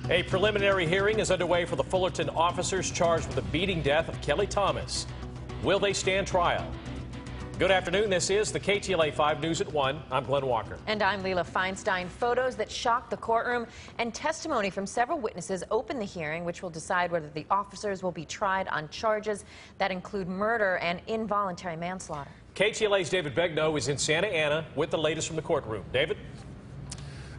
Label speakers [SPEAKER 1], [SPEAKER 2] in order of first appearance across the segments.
[SPEAKER 1] A preliminary hearing is underway for the Fullerton officers charged with the beating death of Kelly Thomas. Will they stand trial? Good afternoon. This is the KTLA 5 News at 1. I'm Glenn Walker.
[SPEAKER 2] And I'm Leila Feinstein. Photos that shocked the courtroom and testimony from several witnesses open the hearing, which will decide whether the officers will be tried on charges that include murder and involuntary manslaughter. KTLA's
[SPEAKER 1] David Begnaud is in Santa Ana with the latest from the courtroom. David?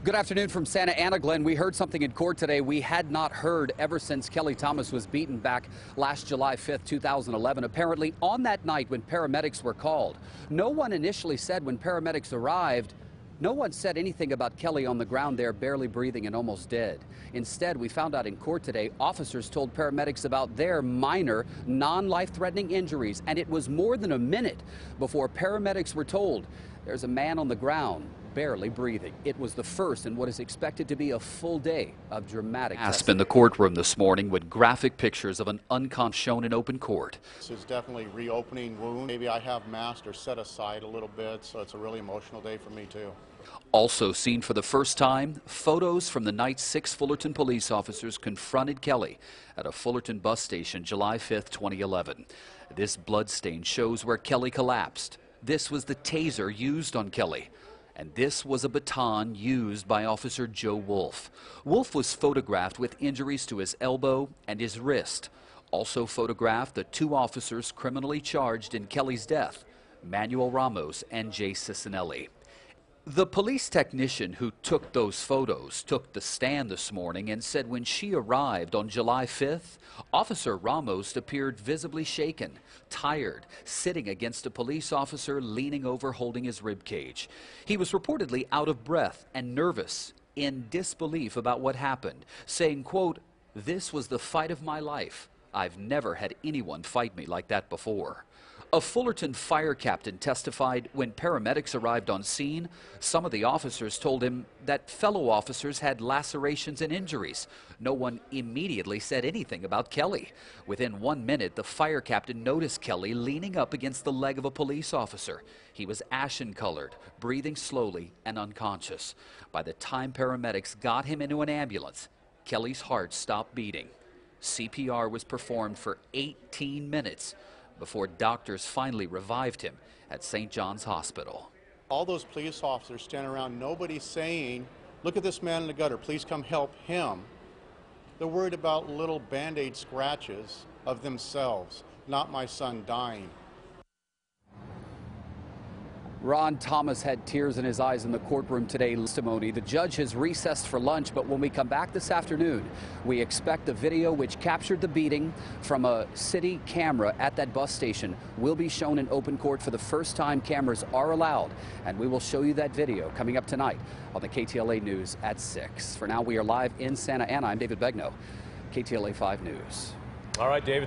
[SPEAKER 3] Good afternoon from Santa Ana, Glenn. We heard something in court today we had not heard ever since Kelly Thomas was beaten back last July 5th, 2011. Apparently, on that night when paramedics were called, no one initially said when paramedics arrived, no one said anything about Kelly on the ground there, barely breathing and almost dead. Instead, we found out in court today, officers told paramedics about their minor, non-life-threatening injuries, and it was more than a minute before paramedics were told there's a man on the ground barely breathing. It was the first in what is expected to be a full day of dramatic
[SPEAKER 4] Asp in the courtroom this morning with graphic pictures of an unconscious shown in open court.
[SPEAKER 5] This is definitely reopening wound. Maybe I have masked or set aside a little bit, so it's a really emotional day for me too.
[SPEAKER 4] Also seen for the first time, photos from the night 6 Fullerton police officers confronted Kelly at a Fullerton bus station July 5th, 2011. This bloodstain shows where Kelly collapsed. This was the taser used on Kelly. And this was a baton used by Officer Joe Wolf. Wolf was photographed with injuries to his elbow and his wrist. Also photographed the 2 officers criminally charged in Kelly's death, Manuel Ramos and Jay Cicinelli. The police technician who took those photos took the stand this morning and said when she arrived on July 5th, Officer Ramos appeared visibly shaken, tired, sitting against a police officer leaning over holding his rib cage. He was reportedly out of breath and nervous, in disbelief about what happened, saying, quote, "This was the fight of my life. I've never had anyone fight me like that before." A Fullerton fire captain testified when paramedics arrived on scene, some of the officers told him that fellow officers had lacerations and injuries. No one immediately said anything about Kelly. Within 1 minute, the fire captain noticed Kelly leaning up against the leg of a police officer. He was ashen-colored, breathing slowly and unconscious. By the time paramedics got him into an ambulance, Kelly's heart stopped beating. CPR was performed for 18 minutes. Before doctors finally revived him at St. John's Hospital.
[SPEAKER 5] All those police officers standing around, nobody saying, "Look at this man in the gutter, please come help him." They're worried about little Band-Aid scratches of themselves, not my son dying.
[SPEAKER 3] Ron Thomas had tears in his eyes in the courtroom today. Testimony. The judge has recessed for lunch, but when we come back this afternoon, we expect the video which captured the beating from a city camera at that bus station will be shown in open court for the first time. Cameras are allowed, and we will show you that video coming up tonight on the KTLA News at 6. For now, we are live in Santa Ana. I'm David Begnaud, KTLA 5 News.
[SPEAKER 1] All right, David.